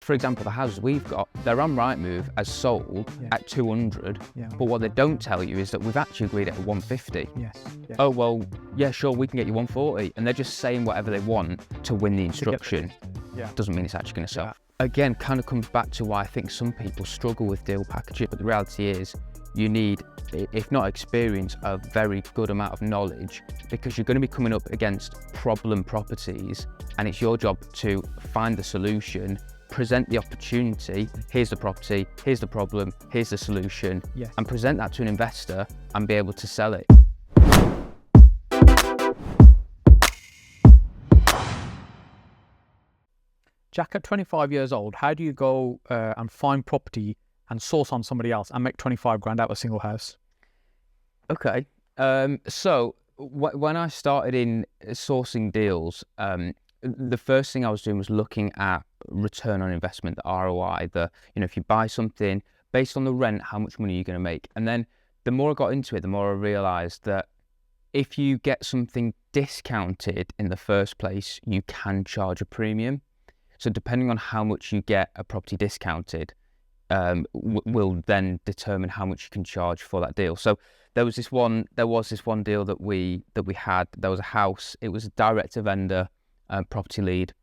for example, the houses we've got, they're on Rightmove as sold at 200, but what they don't tell you is that we've actually agreed at 150. Yes. Oh, well, yeah, sure, we can get you 140. And they're just saying whatever they want to win the instruction. Doesn't mean it's actually going to sell. Again, kind of comes back to why I think some people struggle with deal packages, but the reality is you need, if not experience, a very good amount of knowledge, because you're going to be coming up against problem properties, and it's your job to find the solution, present the opportunity, here's the property, here's the problem, here's the solution, and present that to an investor and be able to sell it. Jack, at 25 years old, how do you go and find property and source on somebody else and make 25 grand out of a single house? Okay. So when I started in sourcing deals, the first thing I was doing was looking at return on investment, the ROI, if you buy something based on the rent, how much money are you going to make? And then the more I got into it, the more I realized that if you get something discounted in the first place, you can charge a premium. So depending on how much you get a property discounted, will then determine how much you can charge for that deal. So there was this one deal that we had. There was a house. It was a direct to vendor property lead.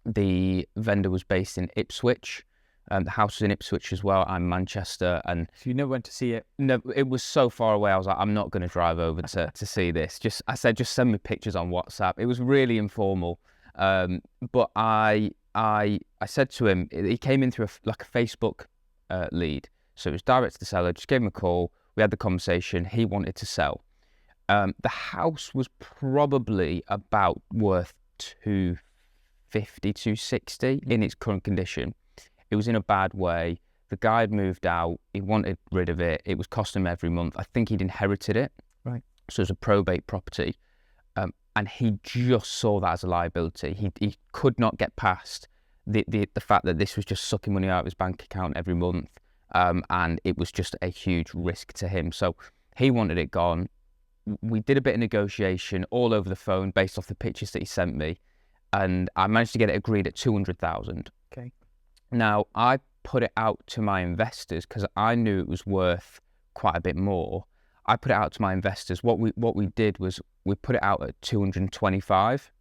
The vendor was based in Ipswich. The house was in Ipswich as well. I'm Manchester, and so you never went to see it. No, it was so far away. I was like, I'm not going to drive over to see this. I said, just send me pictures on WhatsApp. It was really informal. But I said to him, he came in through a Facebook lead. So it was direct to the seller, just gave him a call. We had the conversation. He wanted to sell. The house was probably about worth 250, 260 in its current condition. It was in a bad way. The guy had moved out. He wanted rid of it. It was costing him every month. I think he'd inherited it. Right. So it was a probate property. And he just saw that as a liability. He could not get past the fact that this was just sucking money out of his bank account every month. And it was just a huge risk to him. So he wanted it gone. We did a bit of negotiation all over the phone based off the pictures that he sent me. And I managed to get it agreed at 200,000. Okay. Now, I put it out to my investors because I knew it was worth quite a bit more. I put it out to my investors. What we did was we put it out at 225,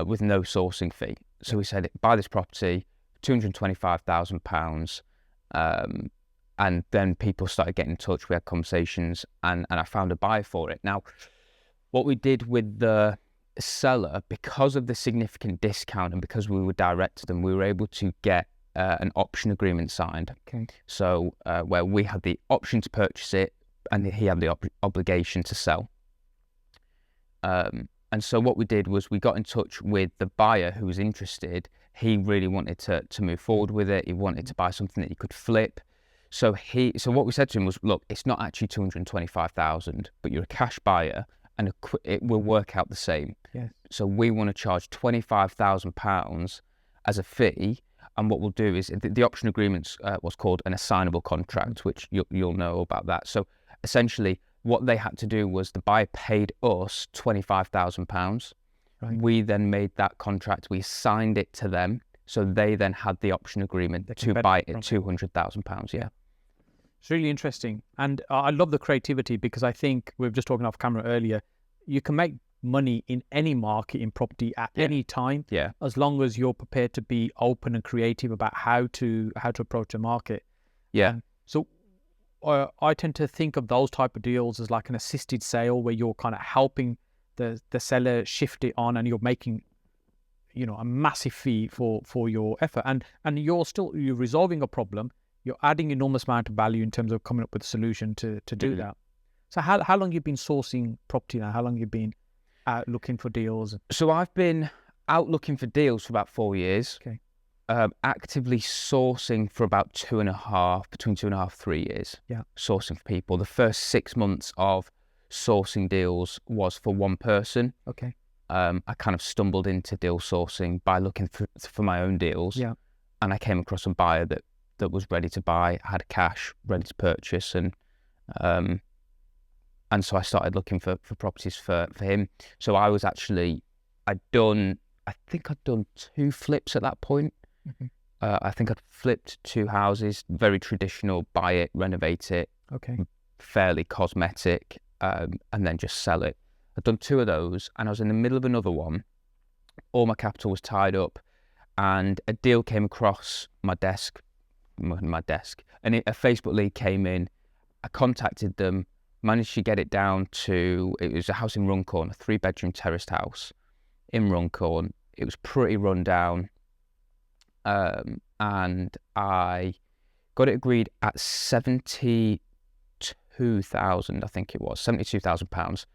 with no sourcing fee. So we said, buy this property, £225,000, and then people started getting in touch. We had conversations, and I found a buyer for it. Now, what we did with the seller, because of the significant discount and because we were direct to them, we were able to get an option agreement signed. So where we had the option to purchase it, and he had the obligation to sell. And so what we did was we got in touch with the buyer who was interested. He really wanted to move forward with it. He wanted to buy something that he could flip. So what we said to him was, look, it's not actually 225,000, but you're a cash buyer, and it will work out the same. Yes. So we want to charge £25,000 as a fee. And what we'll do is the option agreement was called an assignable contract, which you'll know about that. So essentially, what they had to do was the buyer paid us £25,000. Right. We then made that contract. We assigned it to them, so they then had the option agreement to buy it at £200,000. Yeah. It's really interesting, and I love the creativity, because I think we were just talking off camera earlier. You can make money in any market in property at any time, as long as you're prepared to be open and creative about how to approach a market. So I tend to think of those type of deals as like an assisted sale, where you're kind of helping the seller shift it on, and you're making a massive fee for your effort, and you're resolving a problem. You're adding enormous amount of value in terms of coming up with a solution to do that. So how long have you been sourcing property now? How long have you been out looking for deals? So I've been out looking for deals for about 4 years. Okay. Actively sourcing for about between 2.5, 3 years. Yeah. Sourcing for people. The first 6 months of sourcing deals was for one person. Okay. I kind of stumbled into deal sourcing by looking for my own deals. Yeah. And I came across a buyer that was ready to buy, had cash, ready to purchase, and so I started looking for properties for him. So I was I think I'd done 2 flips at that point. I think I'd flipped 2 houses, very traditional, buy it, renovate it, Okay. fairly cosmetic, and then just sell it. I'd done 2 of those, and I was in the middle of another one. All my capital was tied up, and a deal came across my desk, and a Facebook lead came in. I contacted them, managed to get it down to, it was a house in Runcorn, a 3-bedroom terraced house in Runcorn. It was pretty run down, and I got it agreed at 72,000, I think it was, £72,000.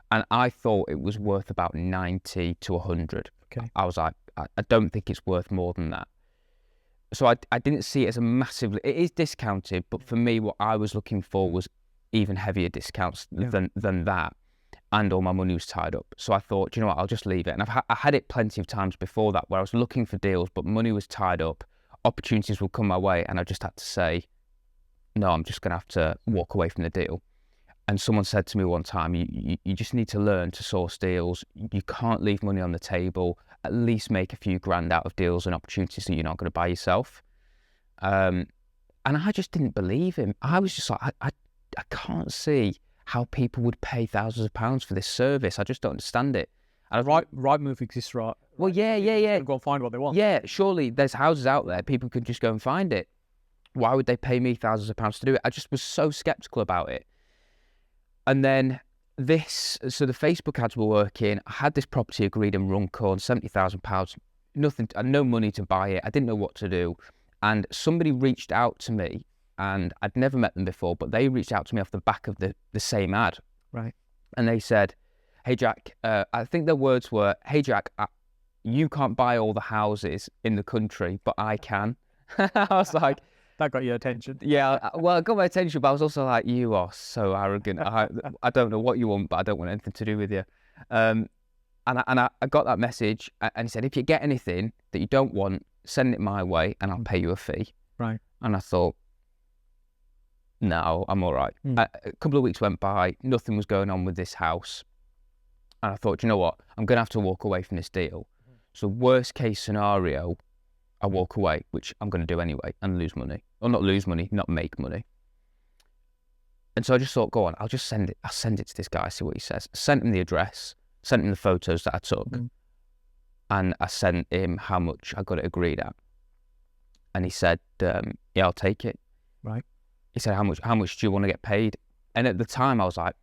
And I thought it was worth about 90 to 100. Okay. I was like, I don't think it's worth more than that. So I didn't see it as a massively, it is discounted, but for me, what I was looking for was even heavier discounts than that. And all my money was tied up. So I thought, you know what, I'll just leave it. And I had it plenty of times before that where I was looking for deals, but money was tied up. Opportunities would come my way, and I just had to say, no, I'm just going to have to walk away from the deal. And someone said to me one time, you just need to learn to source deals. You can't leave money on the table. At least make a few grand out of deals and opportunities that you're not going to buy yourself. And I just didn't believe him. I was just like, I can't see how people would pay thousands of pounds for this service. I just don't understand it. And Rightmove exists, right? Well, yeah. Go and find what they want. Yeah, surely there's houses out there. People could just go and find it. Why would they pay me thousands of pounds to do it? I just was so skeptical about it. And then the Facebook ads were working. I had this property agreed in Runcorn, £70,000, nothing, no money to buy it. I didn't know what to do. And somebody reached out to me, and I'd never met them before, but they reached out to me off the back of the same ad. Right. And they said, hey, Jack, I think their words were, hey, Jack, you can't buy all the houses in the country, but I can. I was like, that got your attention. Yeah, well, it got my attention, but I was also like, you are so arrogant. I don't know what you want, but I don't want anything to do with you. And I got that message, and he said, if you get anything that you don't want, send it my way, and I'll pay you a fee. Right. And I thought, no, I'm all right. A couple of weeks went by, nothing was going on with this house. And I thought, you know what? I'm going to have to walk away from this deal. So worst case scenario, I walk away, which I'm going to do anyway, and lose money. Or not lose money, not make money. And so I just thought, go on, I'll send it to this guy, see what he says. I sent him the address, sent him the photos that I took, and I sent him how much I got it agreed at. And he said, yeah, I'll take it. Right. He said, how much do you want to get paid? And at the time I was like,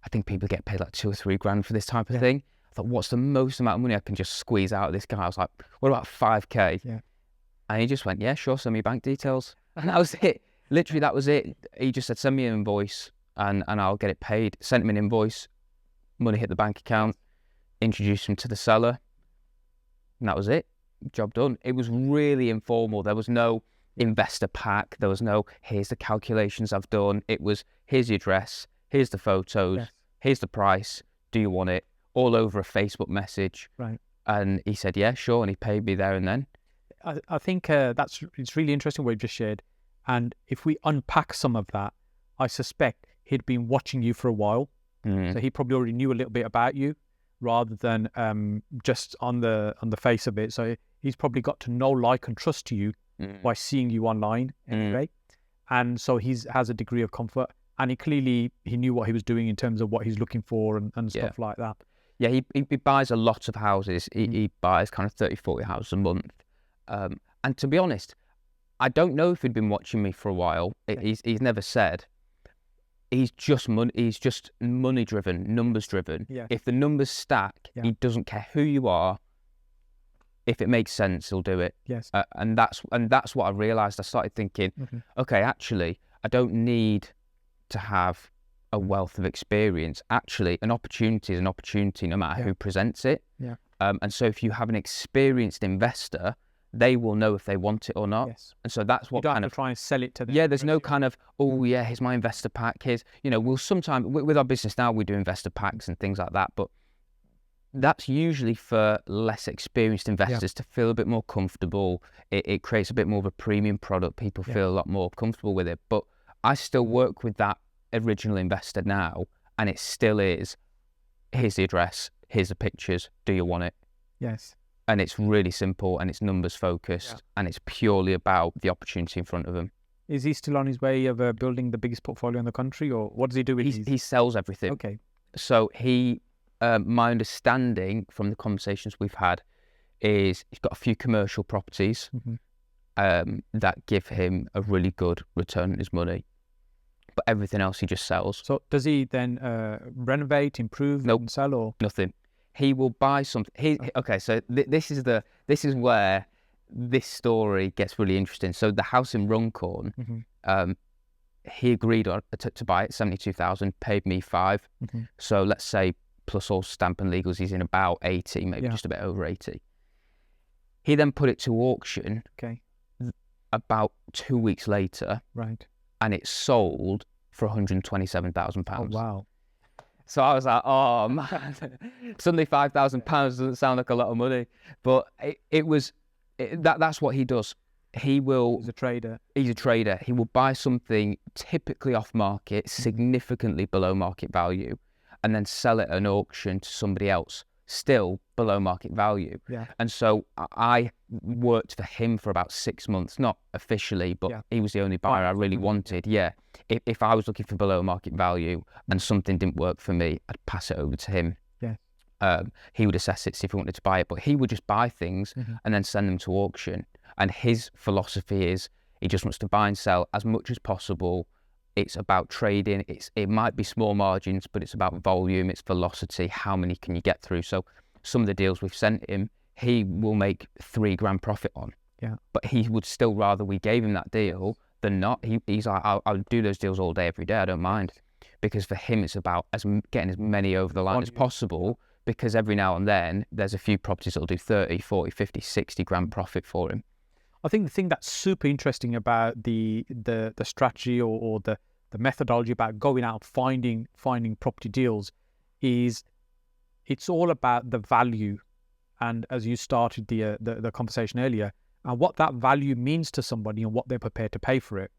I think people get paid like 2 or 3 grand for this type of thing. I thought, what's the most amount of money I can just squeeze out of this guy? I was like, what about 5K? Yeah. And he just went, yeah, sure, send me bank details. And that was it. Literally, that was it. He just said, send me an invoice and I'll get it paid. Sent him an invoice, money hit the bank account, introduced him to the seller. And that was it. Job done. It was really informal. There was no investor pack. There was no, here's the calculations I've done. It was, here's the address, here's the photos, here's the price. Do you want it? All over a Facebook message. Right. And he said, yeah, sure. And he paid me there and then. I think it's really interesting what you've just shared. And if we unpack some of that, I suspect he'd been watching you for a while. So he probably already knew a little bit about you rather than just on the face of it. So he's probably got to know, like, and trust you by seeing you online anyway. And so he has a degree of comfort. And he knew what he was doing in terms of what he's looking for and stuff like that. Yeah, he buys a lot of houses. He buys kind of 30, 40 houses a month. And to be honest, I don't know if he'd been watching me for a while. He's never said. He's just money driven, numbers driven. Yeah. If the numbers stack, he doesn't care who you are. If it makes sense, he'll do it. Yes. And that's what I realised. I started thinking, okay, actually, I don't need to have a wealth of experience. Actually, an opportunity is an opportunity no matter who presents it. Yeah. And so if you have an experienced investor, they will know if they want it or not. Yes. And so that's what you don't have to try and sell it to them. Yeah, there's no kind of, oh yeah, here's my investor pack. Here's, we'll sometimes, with our business now, we do investor packs and things like that, but that's usually for less experienced investors to feel a bit more comfortable. It creates a bit more of a premium product. People feel a lot more comfortable with it. But I still work with that original investor now, and it still is, here's the address, here's the pictures, do you want it? Yes. and it's really simple and it's numbers focused and it's purely about the opportunity in front of him. Is he still on his way of building the biggest portfolio in the country, or what does he do with He sells everything. Okay. So my understanding from the conversations we've had is he's got a few commercial properties that give him a really good return on his money, but everything else he just sells. So does he then renovate, improve, and sell, or nothing? He will buy something. Okay. So this is where this story gets really interesting. So the house in Runcorn, he agreed to buy it 72,000, paid me 5. So let's say plus all stamp and legals, he's in about 80, maybe just a bit over 80. He then put it to auction. Okay. About 2 weeks later. Right. And it sold for £127,000. Oh, wow. So I was like, oh man, suddenly £5,000 doesn't sound like a lot of money, but that's what he does. He's a trader. He's a trader. He will buy something typically off market, significantly below market value, and then sell it at an auction to somebody else, still below market value. Yeah. And so I worked for him for about 6 months, not officially, but he was the only buyer I really wanted. Yeah. If I was looking for below market value and something didn't work for me, I'd pass it over to him. Yeah. He would assess it, see if he wanted to buy it, but he would just buy things and then send them to auction. And his philosophy is he just wants to buy and sell as much as possible. It's about trading. It might be small margins, but it's about volume, it's velocity. How many can you get through? So some of the deals we've sent him, he will make £3,000 profit on. Yeah. But he would still rather we gave him that deal than not. He's like, I'll do those deals all day, every day. I don't mind. Because for him, it's about getting as many over the line as possible, because every now and then there's a few properties that'll do 30, 40, 50, 60 grand profit for him. I think the thing that's super interesting about the strategy or the methodology about going out finding property deals is it's all about the value, and as you started the conversation earlier, and what that value means to somebody and what they're prepared to pay for it.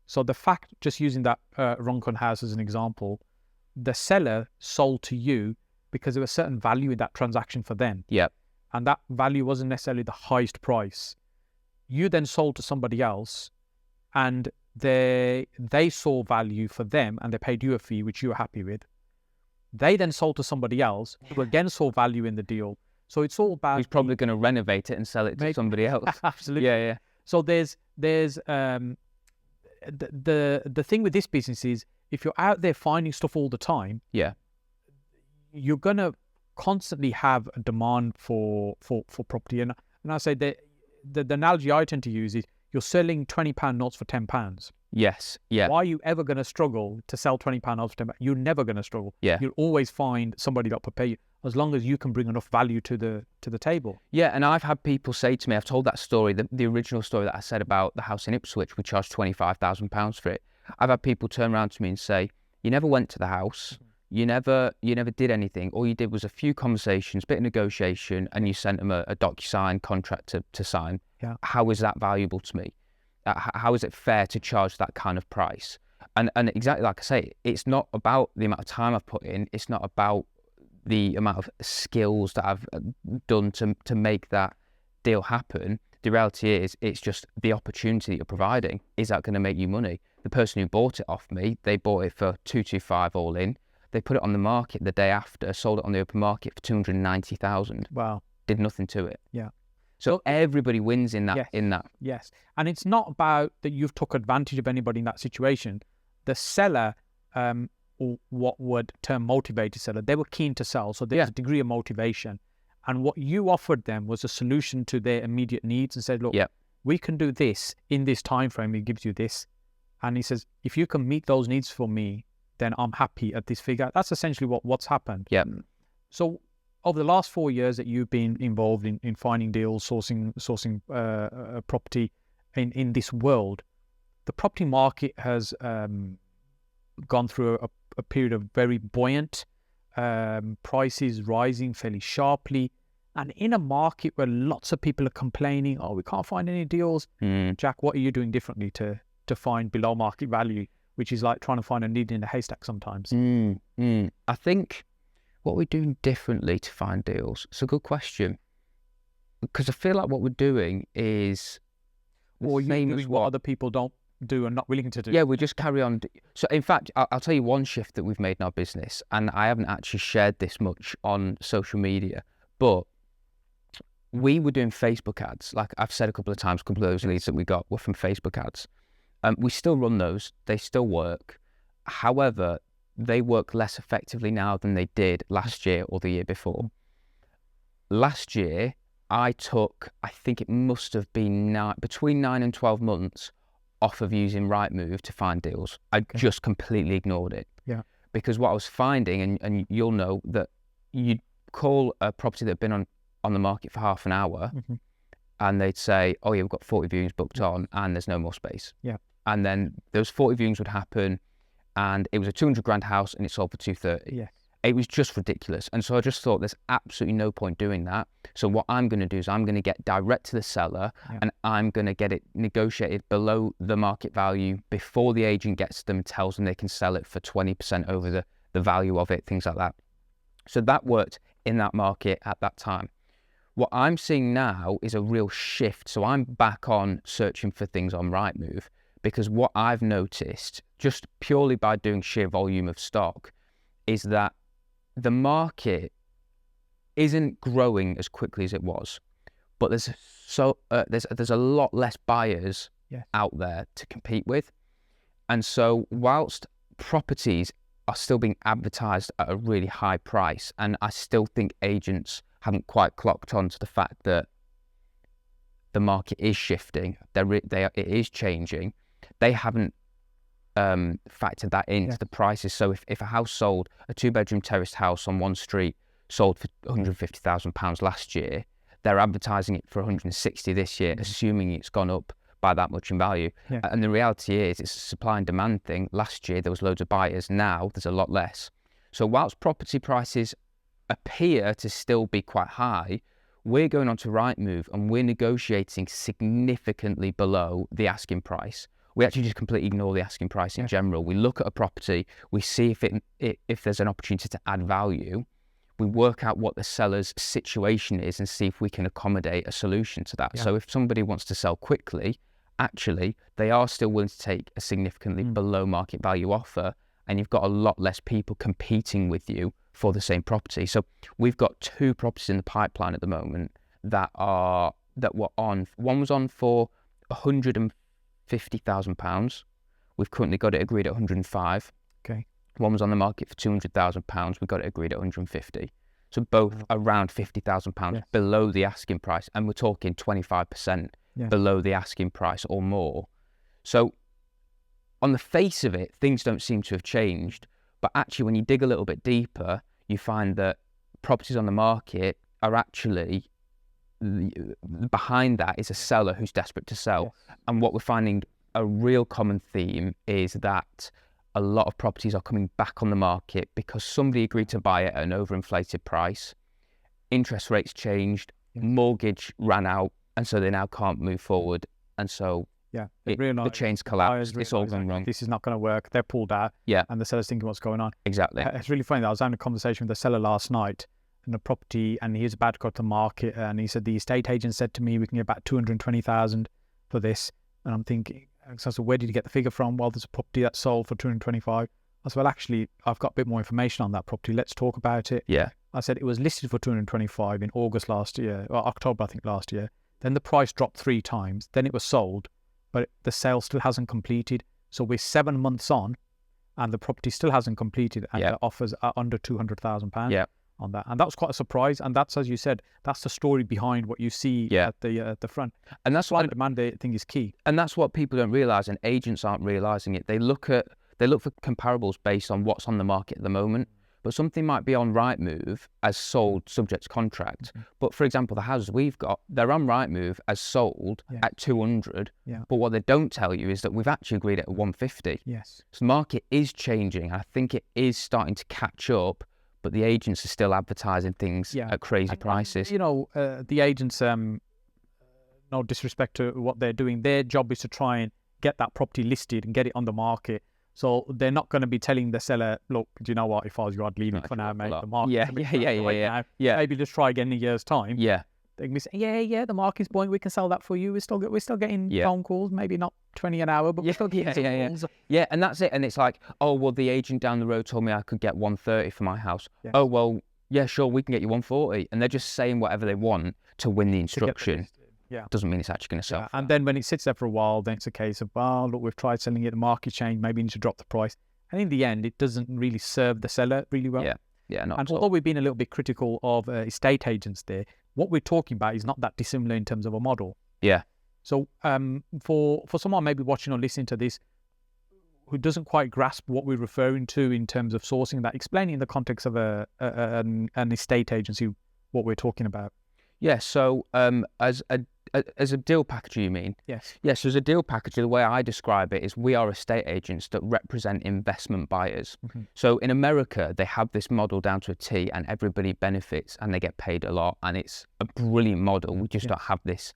So the fact, just using that Runcorn house as an example, the seller sold to you because there was certain value in that transaction for them. Yeah. And that value wasn't necessarily the highest price. You then sold to somebody else and they saw value for them and they paid you a fee, which you were happy with. They then sold to somebody else who again saw value in the deal. So it's all about... He's probably going to renovate it and sell it to somebody else. Absolutely. Yeah, yeah. So there's the thing with this business is if you're out there finding stuff all the time, you're going to constantly have a demand for property. And I say that the analogy I tend to use is you're selling £20 notes for £10. Yes. Yeah. Why are you ever going to struggle to sell £20 notes for £10? You're never going to struggle. Yeah. You'll always find somebody that'll pay you as long as you can bring enough value to the table. Yeah. And I've had people say to me, I've told that story, the original story that I said about the house in Ipswich, we charged £25,000 for it. I've had people turn around to me and say, you never went to the house. You never did anything. All you did was a few conversations, bit of negotiation, and you sent them a DocuSign contract to sign. Yeah. How is that valuable to me? How is it fair to charge that kind of price? And exactly like I say, it's not about the amount of time I've put in. It's not about the amount of skills that I've done to make that deal happen. The reality is, it's just the opportunity that you're providing. Is that going to make you money? The person who bought it off me, they bought it for 225 all in. They put it on the market the day after, sold it on the open market for 290,000. Wow. Did nothing to it. Yeah. So everybody wins in that. Yes. In that. Yes. And it's not about that you've took advantage of anybody in that situation. The seller, or what would term motivated seller, they were keen to sell. So there's a degree of motivation. And what you offered them was a solution to their immediate needs and said, look, we can do this in this time frame. It gives you this. And he says, if you can meet those needs for me, then I'm happy at this figure. That's essentially what's happened. Yeah. So over the last 4 years that you've been involved in finding deals, sourcing property in this world, the property market has gone through a period of very buoyant prices rising fairly sharply. And in a market where lots of people are complaining, oh, we can't find any deals. Jack, what are you doing differently to find below market value, which is like trying to find a needle in a haystack sometimes? I think what we're doing differently to find deals, it's a good question. because I feel like what we're doing is or you're doing what other people don't do and not willing to do. Yeah, we just carry on. So in fact, I'll tell you one shift that we've made in our business, and I haven't actually shared this much on social media, but we were doing Facebook ads. Like I've said a couple of times, a couple of those leads that we got were from Facebook ads. We still run those. They still work. However, they work less effectively now than they did last year or the year before. Last year, I think it must have been between 9 and 12 months off of using Rightmove to find deals. I just completely ignored it. Yeah. Because what I was finding, and you'll know that you'd call a property that had been on the market for half an hour, and they'd say, oh yeah, we've got 40 viewings booked on and there's no more space. Yeah. And then those 40 viewings would happen, and it was a 200 grand house and it sold for 230. Yeah. It was just ridiculous. And so I just thought there's absolutely no point doing that. So what I'm going to do is I'm going to get direct to the seller, and I'm going to get it negotiated below the market value before the agent gets them, tells them they can sell it for 20% over the value of it, things like that. So that worked in that market at that time. What I'm seeing now is a real shift. So I'm back on searching for things on Rightmove, because what I've noticed, just purely by doing sheer volume of stock, is that the market isn't growing as quickly as it was, but there's a lot less buyers out there to compete with. And so whilst properties are still being advertised at a really high price, and I still think agents haven't quite clocked on to the fact that the market is shifting, it is changing, they haven't factored that into the prices. So if a house sold, a 2-bedroom terraced house on one street sold for £150,000 last year, they're advertising it for 160 this year, assuming it's gone up by that much in value. And the reality is it's a supply and demand thing. Last year there was loads of buyers, now there's a lot less. So whilst property prices appear to still be quite high, we're going on to Rightmove and we're negotiating significantly below the asking price. We actually just completely ignore the asking price in general. We look at a property, we see if there's an opportunity to add value, we work out what the seller's situation is and see if we can accommodate a solution to that. So if somebody wants to sell quickly, actually, they are still willing to take a significantly below market value offer, and you've got a lot less people competing with you for the same property. So we've got 2 properties in the pipeline at the moment that were on. One was on for £150,000. We've currently got it agreed at 105. Okay. One was on the market for £200,000. We got it agreed at 150. So both around £50,000 below the asking price, and we're talking 25% below the asking price or more. So on the face of it, things don't seem to have changed, but actually when you dig a little bit deeper, you find that properties on the market are actually, behind that is a seller who's desperate to sell. And what we're finding, a real common theme, is that a lot of properties are coming back on the market because somebody agreed to buy it at an overinflated price, interest rates changed, mortgage ran out, and so they now can't move forward. And so the chain's collapsed, it's all gone wrong. This is not going to work. They're pulled out, and the seller's thinking what's going on. Exactly. It's really funny that I was having a conversation with the seller last night in a property, and he was about to go to the market, and he said the estate agent said to me we can get about 220,000 for this. And I'm thinking, so I said, where did you get the figure from? Well, there's a property that sold for 225. I said, well, actually, I've got a bit more information on that property. Let's talk about it. I said, it was listed for 225 in August last year, or October, I think, last year. Then the price dropped 3 times. Then it was sold, but the sale still hasn't completed. So we're 7 months on, and the property still hasn't completed, and the offers are under £200,000 on that. And that was quite a surprise. And that's, as you said, that's the story behind what you see at the front. And that's why the demand thing is key. And that's what people don't realise, and agents aren't realising it. They look for comparables based on what's on the market at the moment. But something might be on Rightmove as sold subject to contract. But for example, the houses we've got, they're on Rightmove as sold at 200. But what they don't tell you is that we've actually agreed at 150. Yes. So the market is changing. I think it is starting to catch up, but the agents are still advertising things at crazy prices. You know, the agents, no disrespect to what they're doing, their job is to try and get that property listed and get it on the market. So they're not going to be telling the seller, look, do you know what, if I was you, I'd leave it for now, mate. The market, maybe just try again in a year's time. They can be saying, yeah, the market's buoyant, we can sell that for you. We're still getting phone calls, maybe not 20 an hour, but we're still getting calls. Yeah, and that's it. And it's like, oh, well, the agent down the road told me I could get 130 for my house. Yes. Oh, well, yeah, sure, we can get you 140. And they're just saying whatever they want to win the instruction. Doesn't mean it's actually going to sell. And then when it sits there for a while, then it's a case of, well, look, we've tried selling it, the market changed, maybe you need to drop the price. And in the end, it doesn't really serve the seller really well. And although we've been a little bit critical of estate agents there, what we're talking about is not that dissimilar in terms of a model. Yeah. So for someone maybe watching or listening to this who doesn't quite grasp what we're referring to in terms of sourcing that, explaining in the context of an estate agency what we're talking about. Yeah. So as a deal packager, you mean? Yes. Yes. So as a deal packager, the way I describe it is we are estate agents that represent investment buyers. Mm-hmm. So in America, they have this model down to a T and everybody benefits and they get paid a lot. And it's a brilliant model. We just don't have this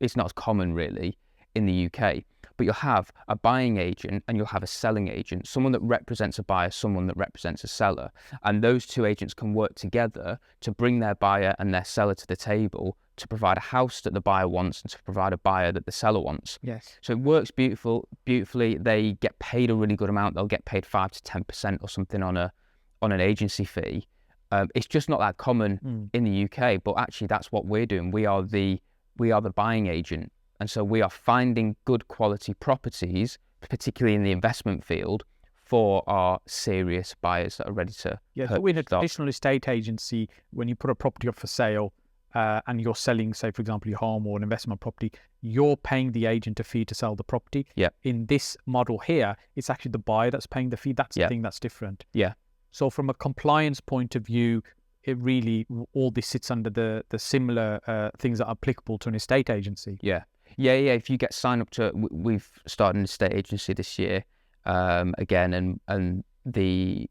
it's not as common really in the UK. But you'll have a buying agent and you'll have a selling agent, someone that represents a buyer, someone that represents a seller. And those two agents can work together to bring their buyer and their seller to the table to provide a house that the buyer wants and to provide a buyer that the seller wants. Yes. So it works beautifully. They get paid a really good amount. They'll get paid 5 to 10% or something on an agency fee. It's just not that common in the UK, but actually that's what we're doing. We are the buying agent. And so we are finding good quality properties, particularly in the investment field, for our serious buyers that are ready to purchase. So in a traditional estate agency, when you put a property up for sale and you're selling, say, for example, your home or an investment property, you're paying the agent a fee to sell the property. Yeah. In this model here, it's actually the buyer that's paying the fee. That's the thing that's different. Yeah. So from a compliance point of view, it really, all this sits under the similar things that are applicable to an estate agency. Yeah. If you get signed up to, we've started an estate agency this year, again, and the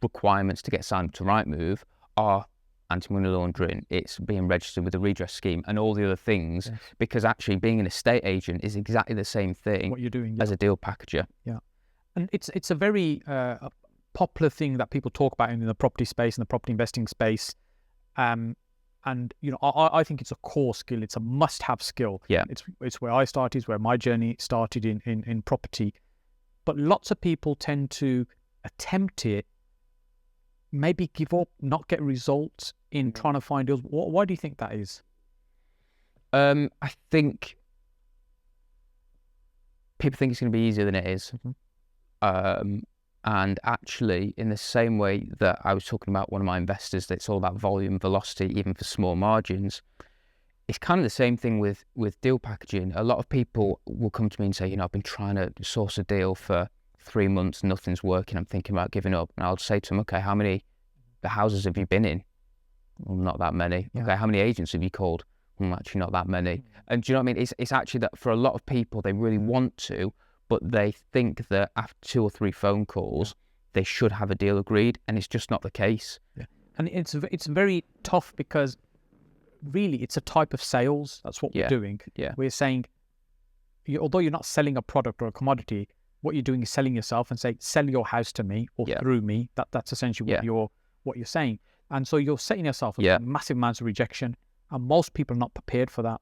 requirements to get signed up to Rightmove are anti-money laundering, it's being registered with a redress scheme and all the other things, because actually being an estate agent is exactly the same thing what you're doing as a deal packager. Yeah. And it's a very popular thing that people talk about in the property space and the property investing space. And I think it's a core skill. It's a must-have skill. Yeah. It's where I started. It's where my journey started in property. But lots of people tend to attempt it, maybe give up, not get results in trying to find deals. Why do you think that is? I think people think it's going to be easier than it is. Mm-hmm. And actually, in the same way that I was talking about one of my investors, that it's all about volume, velocity, even for small margins, it's kind of the same thing with deal packaging. A lot of people will come to me and say, I've been trying to source a deal for 3 months, nothing's working, I'm thinking about giving up. And I'll say to them, okay, how many houses have you been in? Well, not that many. Yeah. Okay, how many agents have you called? Well, actually not that many. And do you know what I mean? It's actually that for a lot of people, they really want to, but they think that after 2 or 3 phone calls, they should have a deal agreed, and it's just not the case. Yeah. And it's very tough because really it's a type of sales. That's what we're doing. Yeah. We're saying, although you're not selling a product or a commodity, what you're doing is selling yourself and say, sell your house to me or through me. That's essentially what you're saying. And so you're setting yourself up massive amounts of rejection, and most people are not prepared for that.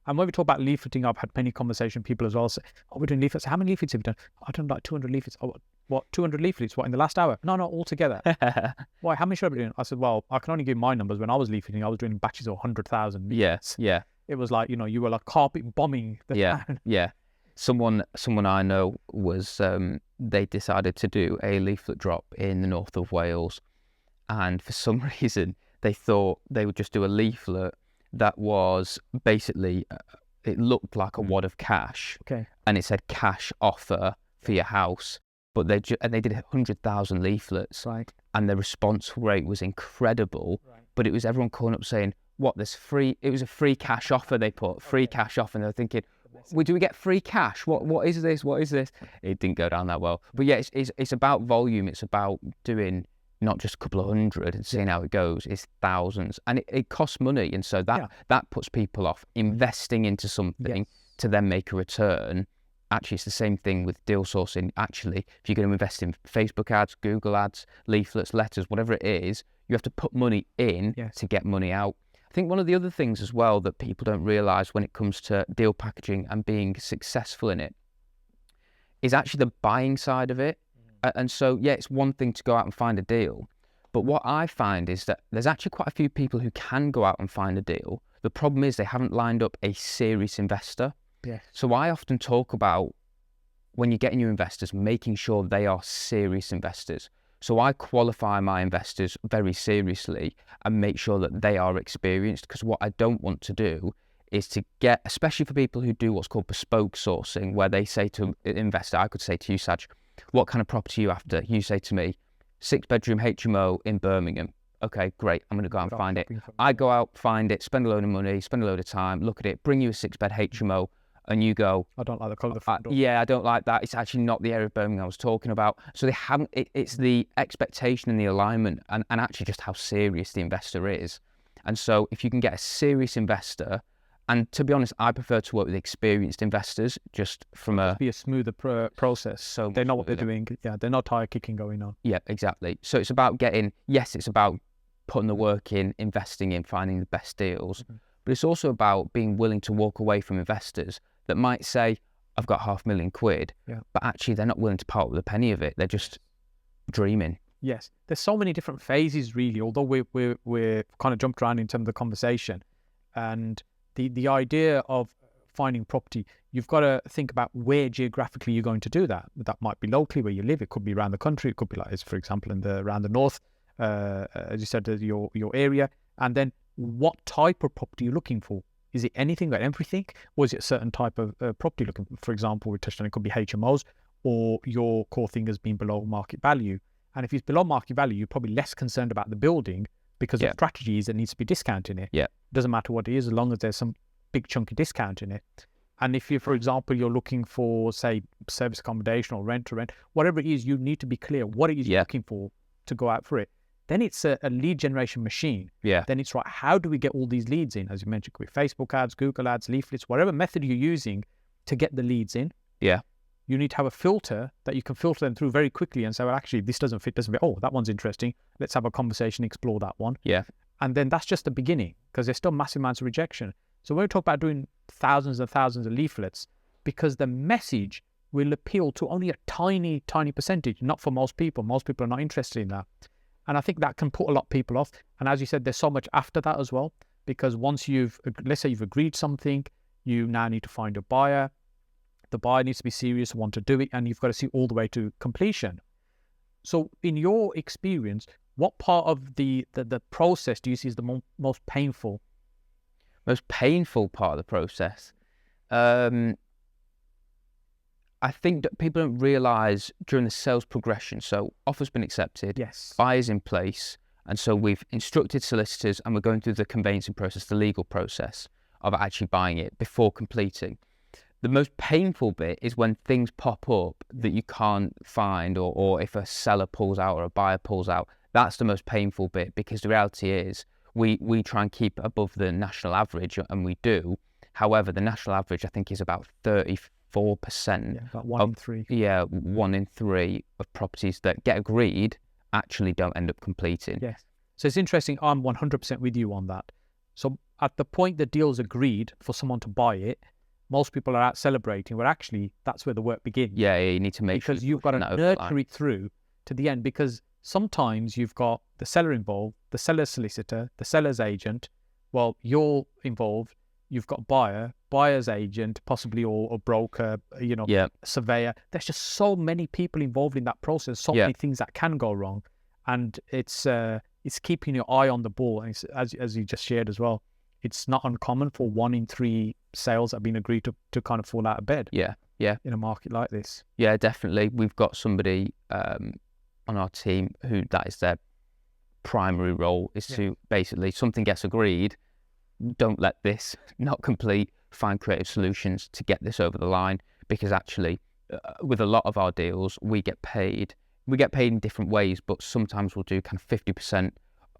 And when we talk about leafleting, I've had many conversations with people as well. Say, we're doing leaflets. How many leaflets have you done? I've done like 200 leaflets. Oh, what, 200 leaflets? What, in the last hour? No, altogether. Why? How many should I be doing? I said, well, I can only give my numbers. When I was leafleting, I was doing batches of 100,000. Yes, yeah. It was like, you were like carpet bombing the town. Yeah. Someone I know was, they decided to do a leaflet drop in the north of Wales. And for some reason, they thought they would just do a leaflet that was basically, it looked like a wad of cash. Okay. And it said cash offer for your house. But they did 100,000 leaflets. Right. And the response rate was incredible. Right. But it was everyone calling up saying, what, it was a free cash offer they put, free cash offer. And they were thinking, do we get free cash? What is this? What is this? It didn't go down that well. But yeah, it's about volume. It's about doing not just a couple of hundred and seeing how it goes. It's thousands, and it costs money, and so that puts people off investing into something to then make a return. Actually, it's the same thing with deal sourcing. Actually, if you're going to invest in Facebook ads, Google ads, leaflets, letters, whatever it is, you have to put money in to get money out. I think one of the other things as well that people don't realise when it comes to deal packaging and being successful in it is actually the buying side of it. And so, yeah, it's one thing to go out and find a deal. But what I find is that there's actually quite a few people who can go out and find a deal. The problem is they haven't lined up a serious investor. Yes. So I often talk about when you're getting your investors, making sure they are serious investors. So I qualify my investors very seriously and make sure that they are experienced, because what I don't want to do is to get, especially for people who do what's called bespoke sourcing, where they say to an investor, I could say to you, Saj, what kind of property are you after? You say to me, 6-bedroom HMO in Birmingham. Okay, great. I'm going to go out and find it. I go out, find it, spend a load of money, spend a load of time, look at it, bring you a 6-bed HMO, and you go, I don't like the colour of the front door. Yeah, I don't like that. It's actually not the area of Birmingham I was talking about. So they haven't, it's the expectation and the alignment and actually just how serious the investor is. And so if you can get a serious investor, and to be honest, I prefer to work with experienced investors just from be a smoother process. So they know what they're doing. Yeah, they're not tire kicking going on. Yeah, exactly. So it's about it's about putting the work in, investing in, finding the best deals. But it's also about being willing to walk away from investors that might say, I've got £500,000, but actually they're not willing to part with a penny of it. They're just dreaming. Yes. There's so many different phases, really, although we're kind of jumped around in terms of the conversation. And the idea of finding property, you've got to think about where geographically you're going to do that. That might be locally where you live. It could be around the country. It could be like, for example, around the north, as you said, your area. And then what type of property you're looking for. Is it anything or everything? Or is it a certain type of property looking for? For example, we touched on it could be HMOs, or your core thing has been below market value. And if it's below market value, you're probably less concerned about the building because the strategy is it needs to be discounting it. Yeah. It doesn't matter what it is, as long as there's some big chunky discount in it. And if you, for example, you're looking for, say, service accommodation or rent to rent, whatever it is, you need to be clear what it is you're looking for to go out for it. Then it's a lead generation machine. Yeah. Then it's right, how do we get all these leads in? As you mentioned, with Facebook ads, Google ads, leaflets, whatever method you're using to get the leads in. Yeah. You need to have a filter that you can filter them through very quickly and say, well, actually, this doesn't fit. Oh, that one's interesting. Let's have a conversation, explore that one. Yeah. And then that's just the beginning, because there's still massive amounts of rejection. So when we talk about doing thousands and thousands of leaflets, because the message will appeal to only a tiny, tiny percentage, not for most people. Most people are not interested in that. And I think that can put a lot of people off. And as you said, there's so much after that as well, because once let's say you've agreed something, you now need to find a buyer. The buyer needs to be serious, want to do it, and you've got to see all the way to completion. So in your experience, what part of the process do you see is the most painful? Most painful part of the process? I think that people don't realise during the sales progression, so offer's been accepted, yes, buyer's in place, and so we've instructed solicitors and we're going through the conveyancing process, the legal process of actually buying it before completing. The most painful bit is when things pop up that you can't find, or if a seller pulls out or a buyer pulls out. That's the most painful bit, because the reality is we try and keep above the national average, and we do. However, the national average, I think, is about 34%. Yeah, about 1 in 3. Yeah, 1 in 3 of properties that get agreed actually don't end up completing. Yes. So it's interesting. I'm 100% with you on that. So at the point the deal's agreed for someone to buy it, most people are out celebrating, but actually that's where the work begins. Yeah, you need to make sure you've got to nurture it through to the end, because sometimes you've got the seller involved, the seller's solicitor, the seller's agent. Well, you're involved. You've got buyer's agent, possibly, or broker, surveyor. There's just so many people involved in that process, so many things that can go wrong. And it's keeping your eye on the ball. And as you just shared as well, it's not uncommon for 1 in 3 sales that have been agreed to kind of fall out of bed. Yeah, yeah. In a market like this. Yeah, definitely. We've got somebody on our team who that is their primary role, is to basically, something gets agreed, don't let this not complete, find creative solutions to get this over the line. Because actually, with a lot of our deals, we get paid in different ways, but sometimes we'll do kind of 50%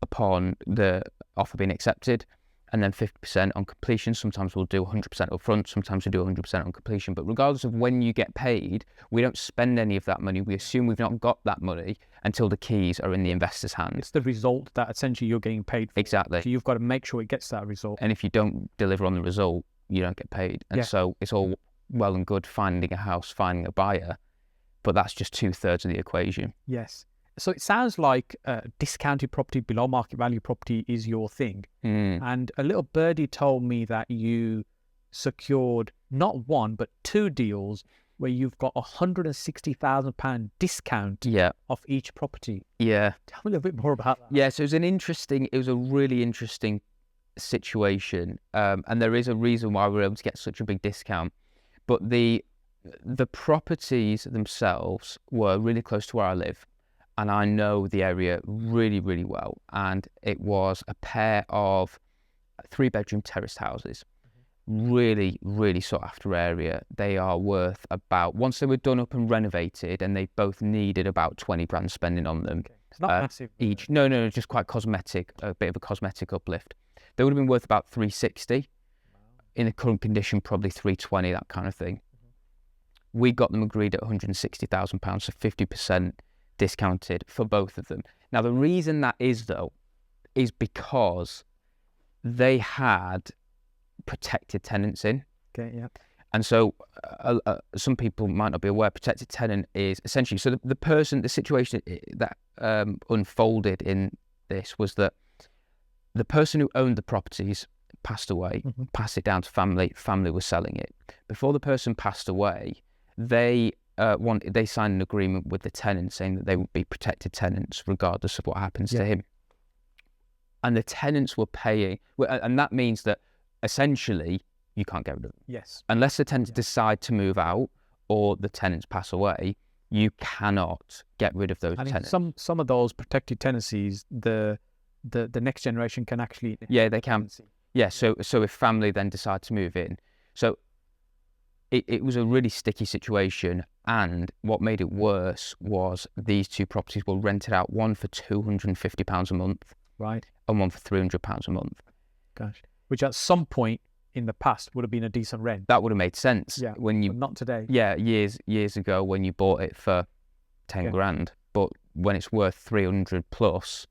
upon the offer being accepted, and then 50% on completion. Sometimes we'll do 100% upfront, sometimes we do 100% on completion. But regardless of when you get paid, we don't spend any of that money. We assume we've not got that money until the keys are in the investor's hands. It's the result that essentially you're getting paid for. Exactly. So you've got to make sure it gets that result. And if you don't deliver on the result, you don't get paid. And so it's all well and good finding a house, finding a buyer, but that's just 2/3 of the equation. Yes. So it sounds like discounted property, below market value property is your thing. And a little birdie told me that you secured not one, but 2 deals where you've got £160,000 discount off each property. Yeah. Tell me a bit more about that. Yeah, so it was a really interesting situation. And there is a reason why we were able to get such a big discount. But the properties themselves were really close to where I live. And I know the area really, really well. And it was a pair of 3-bedroom terraced houses. Really, really sought after area. They are worth about, once they were done up and renovated, and they both needed about 20 grand spending on them. Okay. It's not massive. Each. No, just quite cosmetic, a bit of a cosmetic uplift. They would have been worth about 360. In the current condition, probably 320, that kind of thing. We got them agreed at £160,000, so 50% discounted for both of them. Now, the reason that is, though, is because they had protected tenants in. Okay, yeah. And so some people might not be aware, protected tenant is essentially, so the situation that unfolded in this was that the person who owned the properties passed away, passed it down to family was selling it. Before the person passed away, they signed an agreement with the tenant saying that they would be protected tenants regardless of what happens to him. And the tenants were paying, and that means that essentially you can't get rid of them. Yes. Unless the tenants decide to move out or the tenants pass away, you cannot get rid of those tenants. Some of those protected tenancies, the next generation can actually... Yeah, they can. Yeah, so if family then decide to move in. So it was a really sticky situation, and what made it worse was these 2 properties were rented out, one for £250 a month, right, and one for £300 a month. Gosh, which at some point in the past would have been a decent rent. That would have made sense. Yeah, when you, but not today. Yeah, years ago when you bought it for 10 grand, but when it's worth 300 plus,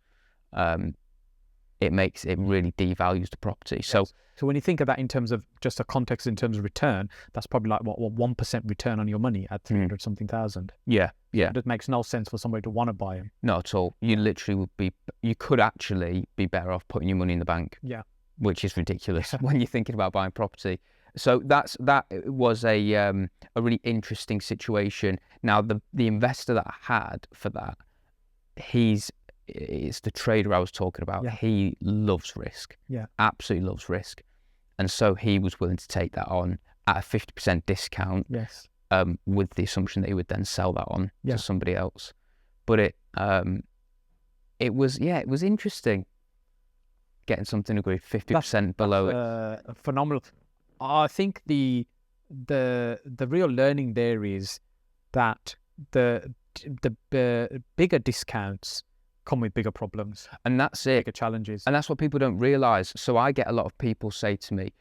it really devalues the property. Yes. So when you think of that in terms of just a context, in terms of return, that's probably like what 1% return on your money at 300 something thousand. Yeah. It makes no sense for somebody to want to buy them. Not at all. You literally you could actually be better off putting your money in the bank. Yeah. Which is ridiculous when you're thinking about buying property. So that was a really interesting situation. Now the investor that I had for that, it's the trader I was talking about. Yeah. He loves risk. Yeah. Absolutely loves risk. And so he was willing to take that on at a 50% discount. Yes. With the assumption that he would then sell that on to somebody else. But it was interesting getting something agreed 50% below it. Phenomenal. I think the real learning there is that the bigger discounts come with bigger problems, and that's it. Bigger challenges, and that's what people don't realize. So I get a lot of people say to me,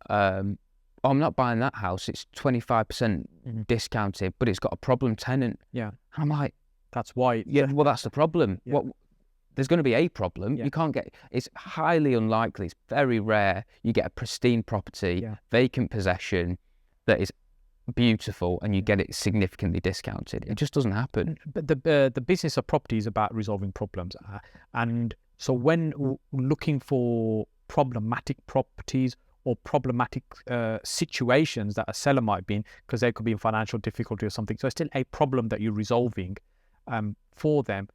"I'm not buying that house. It's 25% discounted, but it's got a problem tenant." Yeah, and I'm like, "That's why." Yeah, well, that's the problem. Yeah. What? There's going to be a problem. Yeah. You can't get. It's highly unlikely. It's very rare you get a pristine property, vacant possession that is beautiful, and you get it significantly discounted. It just doesn't happen. But the business of property is about resolving problems, and so when looking for problematic properties or problematic situations that a seller might be in, because they could be in financial difficulty or something, so it's still a problem that you're resolving for them.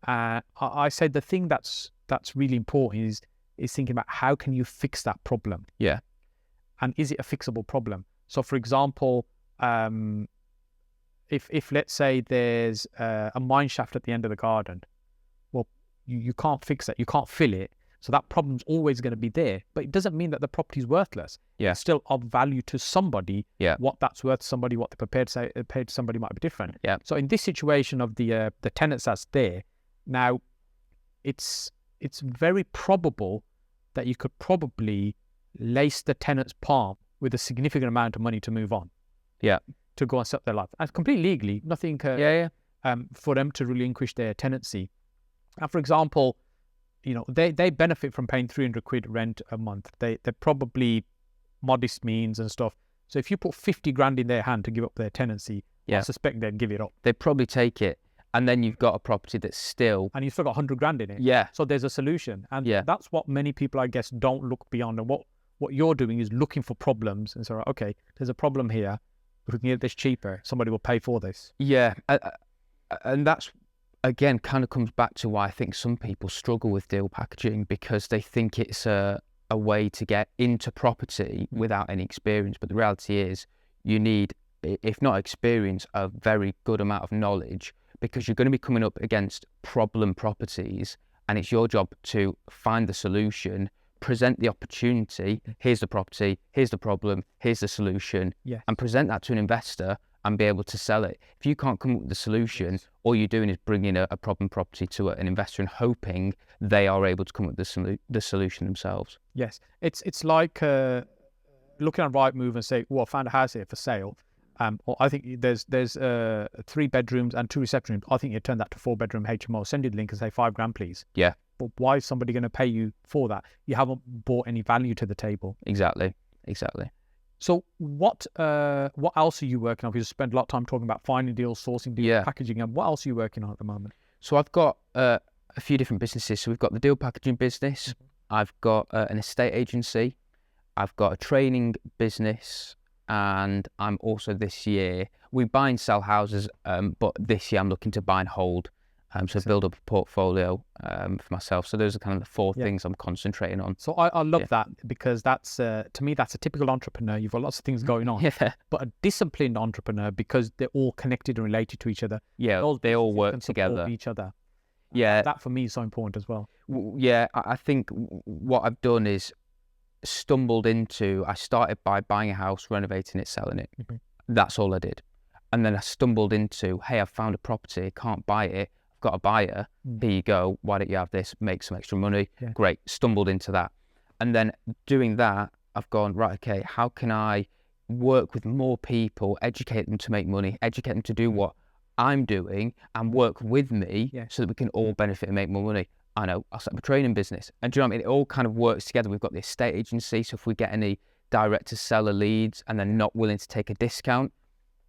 I said the thing that's really important is thinking about how can you fix that problem. Yeah. And is it a fixable problem? So, for example, if let's say there's a mine shaft at the end of the garden, well, you can't fix that. You can't fill it. So that problem's always going to be there. But it doesn't mean that the property's worthless. Yeah. It's still of value to somebody. Yeah. What that's worth to somebody, what they're prepared to pay to somebody might be different. Yeah. So in this situation of the tenants that's there, now it's very probable that you could probably lace the tenant's palm with a significant amount of money to move on. Yeah. To go and set up their life. And completely legally, nothing for them to relinquish their tenancy. And for example, they benefit from paying 300 quid rent a month. They're probably modest means and stuff. So if you put 50 grand in their hand to give up their tenancy, I suspect they'd give it up. They'd probably take it. And then you've got a property that's still... And you've still got 100 grand in it. Yeah. So there's a solution. And that's what many people, I guess, don't look beyond. And what you're doing is looking for problems. And so, okay, there's a problem here. If we can get this cheaper, somebody will pay for this. Yeah. And that's, again, kind of comes back to why I think some people struggle with deal packaging, because they think it's a way to get into property without any experience. But the reality is you need, if not experience, a very good amount of knowledge, because you're going to be coming up against problem properties, and it's your job to find the solution, present the opportunity. Here's the property, here's the problem, here's the solution, and present that to an investor and be able to sell it. If you can't come up with the solution, all you're doing is bringing a problem property to an investor and hoping they are able to come up with the solution themselves. Yes, it's like looking at Rightmove and say, well, I found a house here for sale. Or I think there's 3 bedrooms and 2 reception rooms. I think you turn that to 4-bedroom HMO. Send you the link and say £5,000, please. Yeah. But why is somebody going to pay you for that? You haven't brought any value to the table. Exactly. So what else are you working on? You spent a lot of time talking about finding deals, sourcing deals, packaging. And what else are you working on at the moment? So I've got a few different businesses. So we've got the deal packaging business. I've got an estate agency. I've got a training business. And I'm also this year, we buy and sell houses, but this year I'm looking to buy and hold. So build up a portfolio for myself. So those are kind of the 4 things I'm concentrating on. So I love that, because that's, to me, that's a typical entrepreneur. You've got lots of things going on. But a disciplined entrepreneur, because they're all connected and related to each other. Yeah, they all work together. Each other. Yeah. That for me is so important as well. Yeah, I think what I've done is I started by buying a house, renovating it, selling it. That's all I did. And then I stumbled into, hey, I've found a property, I can't buy it, I've got a buyer, here you go, why don't you have this, make some extra money? Great, stumbled into that. And then doing that, I've gone, right, okay, how can I work with more people, educate them to make money, educate them to do what I'm doing, and work with me so that we can all benefit and make more money? I know, I'll set up a training business. And do you know what I mean? It all kind of works together. We've got the estate agency. So if we get any direct to seller leads and they're not willing to take a discount,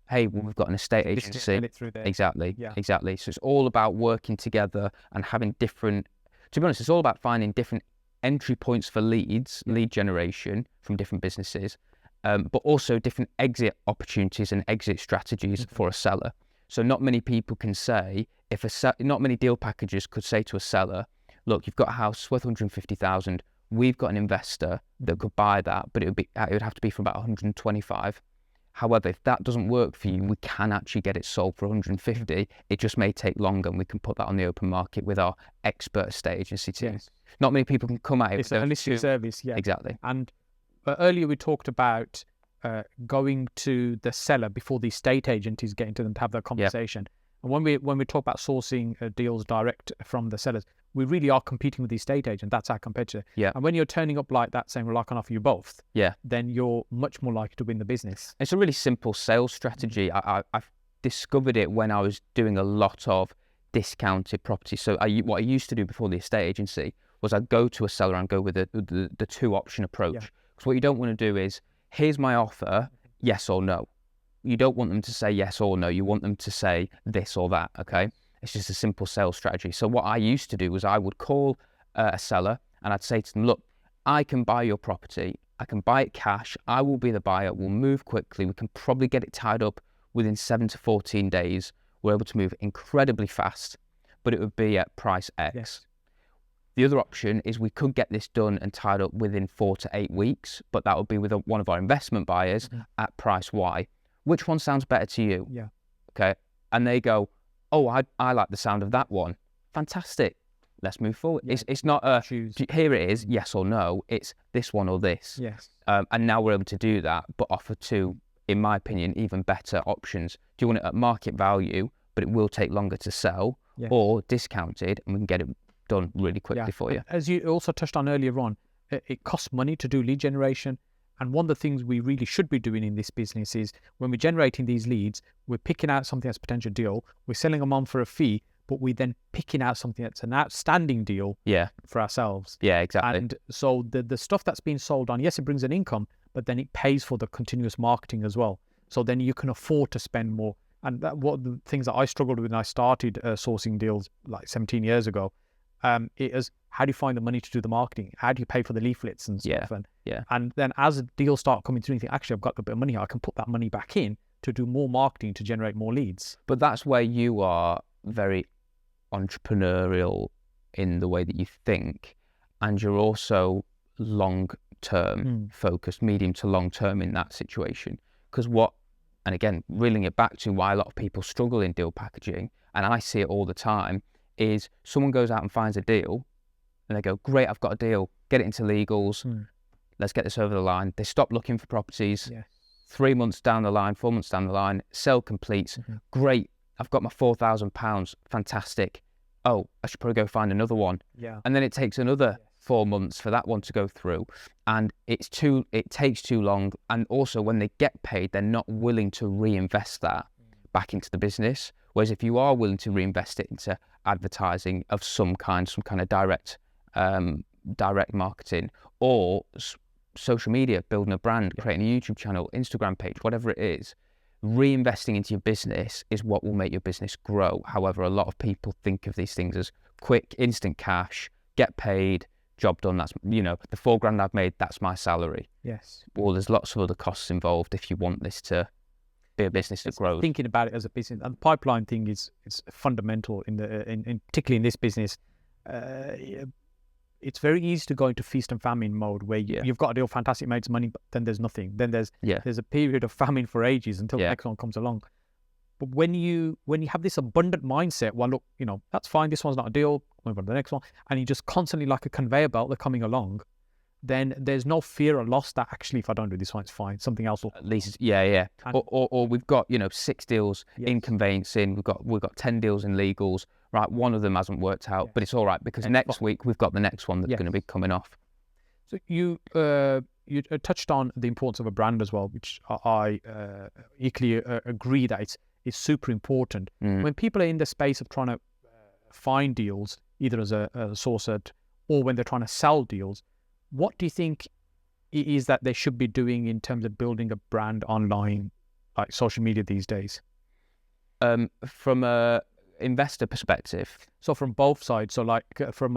hey, well, we've got an estate agency. It through there. Exactly. So it's all about working together and having different, to be honest, it's all about finding different entry points for leads, lead generation from different businesses, but also different exit opportunities and exit strategies for a seller. So not many people can say, not many deal packages could say to a seller, look, you've got a house worth 150,000. We've got an investor that could buy that, but it would have to be for about 125. However, if that doesn't work for you, we can actually get it sold for 150. It just may take longer, and we can put that on the open market with our expert estate agency team. Not many people can come at it. It's an holistic service, Exactly. And earlier we talked about going to the seller before the estate agent is getting to them to have that conversation. And when we talk about sourcing deals direct from the sellers, we really are competing with the estate agent. That's our competitor. And when you're turning up like that, saying, well, I can offer you both, then you're much more likely to win the business. It's a really simple sales strategy. I've discovered it when I was doing a lot of discounted property. So what I used to do before the estate agency was I'd go to a seller and go with the 2-option approach. Because what you don't want to do is, here's my offer, yes or no. You don't want them to say yes or no. You want them to say this or that, okay? It's just a simple sales strategy. So what I used to do was I would call a seller and I'd say to them, look, I can buy your property. I can buy it cash. I will be the buyer. We'll move quickly. We can probably get it tied up within 7 to 14 days. We're able to move incredibly fast, but it would be at price X. The other option is we could get this done and tied up within 4 to 8 weeks, but that would be with one of our investment buyers at price Y. Which one sounds better to you? Okay. And they go, oh, I like the sound of that one. Fantastic. Let's move forward. It's not a, here it is, yes or no. It's this one or this. And now we're able to do that, but offer 2, in my opinion, even better options. Do you want it at market value, but it will take longer to sell, or discounted, and we can get it done really quickly for you? As you also touched on earlier on, it costs money to do lead generation. And one of the things we really should be doing in this business is when we're generating these leads, we're picking out something that's a potential deal, we're selling them on for a fee, but we're then picking out something that's an outstanding deal for ourselves. Yeah, exactly. And so the stuff that's being sold on, yes, it brings an income, but then it pays for the continuous marketing as well. So then you can afford to spend more. And what the things that I struggled with when I started sourcing deals like 17 years ago, it is, how do you find the money to do the marketing? How do you pay for the leaflets and stuff? And then as deals start coming through, you think, actually, I've got a bit of money here. I can put that money back in to do more marketing to generate more leads. But that's where you are very entrepreneurial in the way that you think, and you're also long-term focused, medium to long-term in that situation. Because and again, reeling it back to why a lot of people struggle in deal packaging, and I see it all the time, is someone goes out and finds a deal and they go, great, I've got a deal, get it into legals, let's get this over the line. They stop looking for properties. 3 months down the line, 4 months down the line, sale completes, great, I've got my £4,000, fantastic. Oh, I should probably go find another one. And then it takes another 4 months for that one to go through, and it takes too long. And also when they get paid, they're not willing to reinvest that back into the business. Whereas if you are willing to reinvest it into advertising of some kind of direct marketing, or social media, building a brand, creating a YouTube channel, Instagram page, whatever it is, reinvesting into your business is what will make your business grow. However, a lot of people think of these things as quick, instant cash, get paid, job done. That's, the £4,000 I've made, that's my salary. Well, there's lots of other costs involved if you want this to be a business that grows. Thinking about it as a business, and the pipeline thing is fundamental in particularly in this business. It's very easy to go into feast and famine mode where you've got a deal, fantastic, makes money, but then there's nothing. Then there's a period of famine for ages until the next one comes along. But when you have this abundant mindset, well, look, that's fine, this one's not a deal, move on to the next one, and you just constantly, like a conveyor belt, they're coming along, then there's no fear or loss that actually, if I don't do this one, it's fine, something else will. At least, or we've got 6 deals in conveyancing, we've got 10 deals in legals. Right, one of them hasn't worked out, but it's all right because next week we've got the next one that's going to be coming off. So you touched on the importance of a brand as well, which I equally agree that it's super important. When people are in the space of trying to find deals, either as a sourcer or when they're trying to sell deals, what do you think it is that they should be doing in terms of building a brand online, like social media these days? From a investor perspective, so from both sides, so like from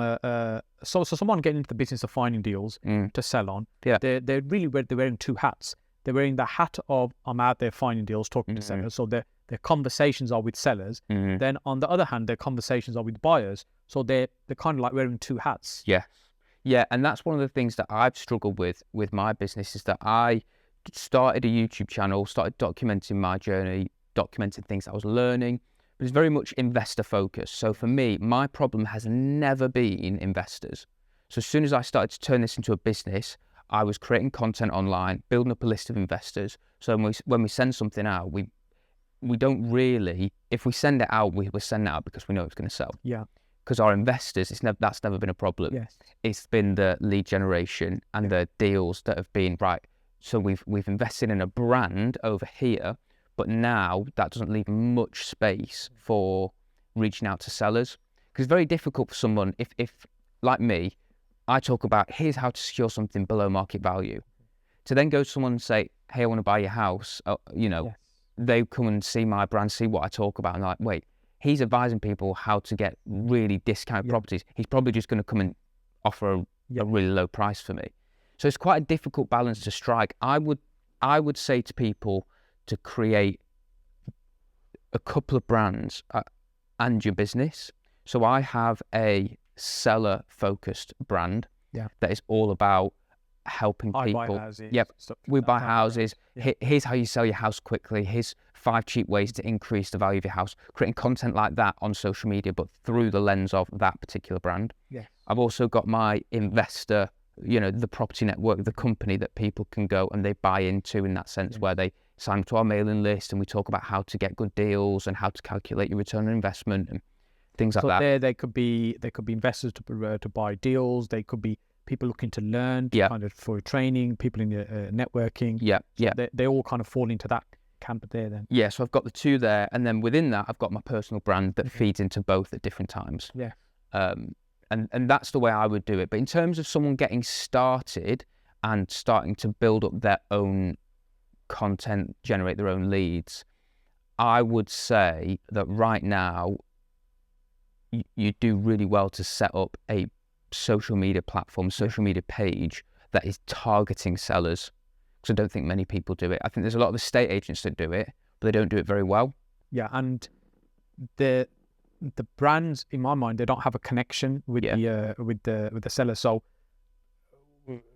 so someone getting into the business of finding deals to sell on, they're wearing two hats. They're wearing the hat of, I'm out there finding deals, talking to sellers, so their conversations are with sellers. Then on the other hand, their conversations are with buyers, so they're kind of like wearing two hats. Yeah, and that's one of the things that I've struggled with my business, is that I started a YouTube channel, started documenting my journey, documenting things I was learning. It's very much investor focused. So for me, my problem has never been investors. So as soon as I started to turn this into a business, I was creating content online, building up a list of investors. So when we send something out, we don't really, if we send it out, we send it out because we know it's going to sell. Because our investors, that's never been a problem. It's been the lead generation and the deals that have been, right, so we've invested in a brand over here, but now that doesn't leave much space for reaching out to sellers. Because it's very difficult for someone, if like me, I talk about, here's how to secure something below market value. To then go to someone and say, hey, I want to buy your house, they come and see my brand, see what I talk about, and like, wait, he's advising people how to get really discounted properties. He's probably just going to come and offer a really low price for me. So it's quite a difficult balance to strike. I would say to people to create a couple of brands and your business. So I have a seller-focused brand that is all about helping people. Buy houses. We buy houses. Here's how you sell your house quickly. Here's 5 cheap ways to increase the value of your house. Creating content like that on social media, but through the lens of that particular brand. I've also got my investor, the property network, the company that people can go and they buy into in that sense, where they sign to our mailing list and we talk about how to get good deals and how to calculate your return on investment and things like that. So there could be investors to buy deals. They could be people looking to learn, kind of for training, people in the networking. They all kind of fall into that camp there then. Yeah, so I've got the two there, and then within that I've got my personal brand that feeds into both at different times. And that's the way I would do it. But in terms of someone getting started and starting to build up their own content, generate their own leads, I would say that right now you do really well to set up a social media platform, social media page that is targeting sellers, because I don't think many people do it. I think there's a lot of estate agents that do it, but they don't do it very well. Yeah, and the brands, in my mind, they don't have a connection with the seller. So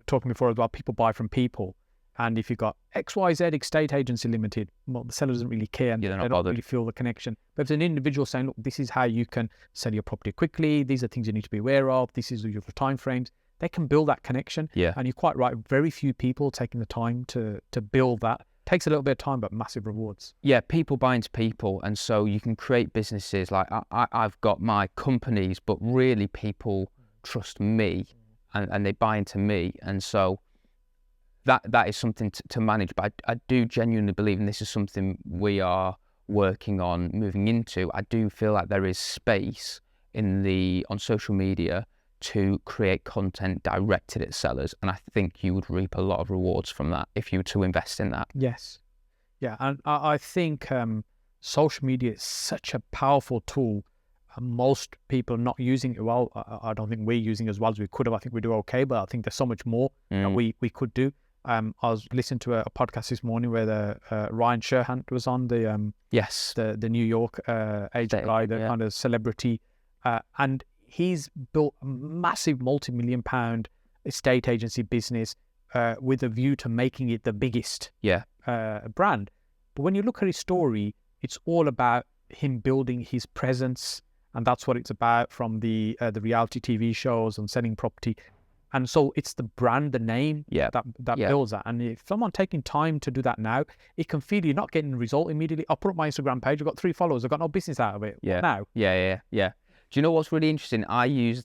talking before about people buy from people, and if you've got XYZ Estate Agency Limited, well, the seller doesn't really care, and they don't really feel the connection. But if it's an individual saying, look, this is how you can sell your property quickly, these are things you need to be aware of, this is your time frames, they can build that connection. And you're quite right, very few people taking the time to build that. Takes a little bit of time, but massive rewards. Yeah, people buy into people, and so you can create businesses. Like I've got my companies, but really people trust me, and they buy into me, and so that is something to manage. But I do genuinely believe, and this is something we are working on moving into, I do feel like there is space on social media to create content directed at sellers, and I think you would reap a lot of rewards from that if you were to invest in that. Yes. Yeah, and I think social media is such a powerful tool, and most people are not using it well. I don't think we're using it as well as we could have. I think we do okay, but I think there's so much more that we could do. I was listening to a podcast this morning where Ryan Sherhant was on, the New York agent guy, the kind of celebrity, and he's built a massive multi-million-pound estate agency business with a view to making it the biggest brand. But when you look at his story, it's all about him building his presence, and that's what it's about, from the reality TV shows and selling property. And so it's the brand, the name that builds that. And if someone taking time to do that now, it can feel you're not getting a result immediately. I'll put up my Instagram page, I've got 3 followers, I've got no business out of it now. Yeah. Do you know what's really interesting? I use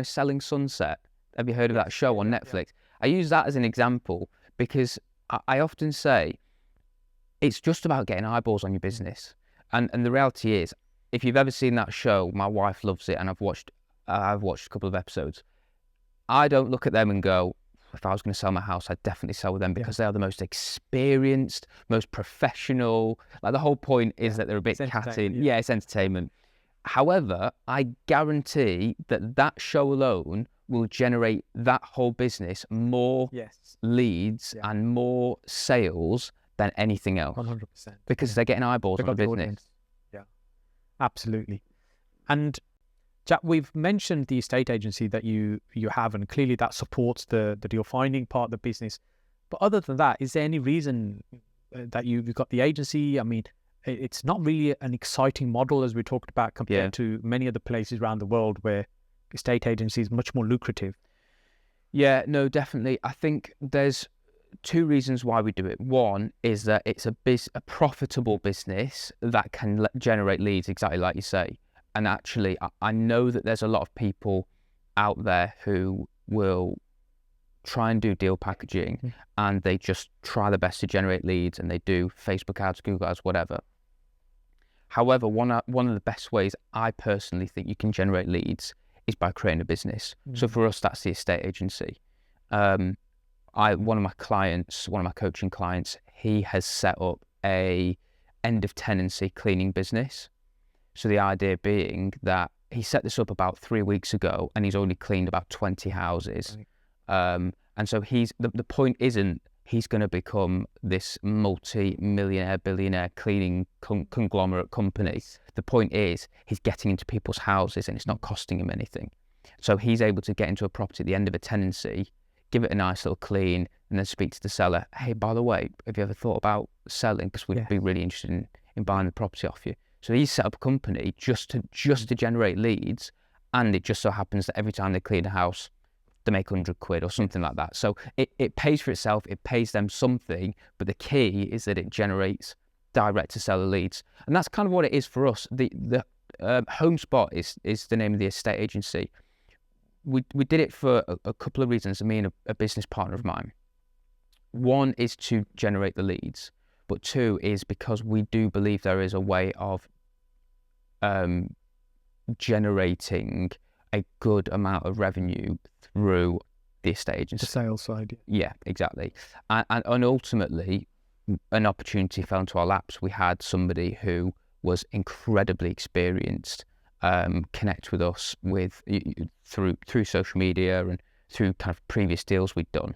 Selling Sunset. Have you heard of that show on Netflix? I use that as an example because I often say it's just about getting eyeballs on your business. And the reality is, if you've ever seen that show, my wife loves it, and I've watched a couple of episodes. I don't look at them and go, if I was going to sell my house, I'd definitely sell with them, because they are the most experienced, most professional. Like, the whole point is that they're a bit catty. Yeah, it's entertainment. However, I guarantee that show alone will generate that whole business more leads and more sales than anything else. 100%. Because they're getting eyeballs on the business. Audience. Yeah, absolutely. And Jack, we've mentioned the estate agency that you have, and clearly that supports the deal finding part of the business. But other than that, is there any reason that you've got the agency? I mean, it's not really an exciting model, as we talked about, compared to many other places around the world where estate agency is much more lucrative. Yeah, no, definitely. I think there's 2 reasons why we do it. One is that it's a profitable business that can generate leads, exactly like you say. And actually, I know that there's a lot of people out there who will try and do deal packaging and they just try their best to generate leads, and they do Facebook ads, Google ads, whatever. However, one of the best ways I personally think you can generate leads is by creating a business. So for us, that's the estate agency. One of my coaching clients, he has set up a end of tenancy cleaning business. So the idea being that he set this up about 3 weeks ago, and he's only cleaned about 20 houses. And so the point isn't he's going to become this multi-millionaire, billionaire cleaning conglomerate company. The point is he's getting into people's houses and it's not costing him anything. So he's able to get into a property at the end of a tenancy, give it a nice little clean, and then speak to the seller. Hey, by the way, have you ever thought about selling? Because we'd be really interested in buying the property off you. So he's set up a company just to generate leads, and it just so happens that every time they clean a house, they make £100 or something like that. So it pays for itself, it pays them something, but the key is that it generates direct to seller leads. And that's kind of what it is for us. The HomeSpot is the name of the estate agency. we did it for a couple of reasons. Me and a business partner of mine. One is to generate the leads, but two is because we do believe there is a way of generating a good amount of revenue through the estate agency. The sales side. Yeah, exactly. And ultimately, an opportunity fell into our laps. We had somebody who was incredibly experienced, connect with us through social media and through kind of previous deals we'd done.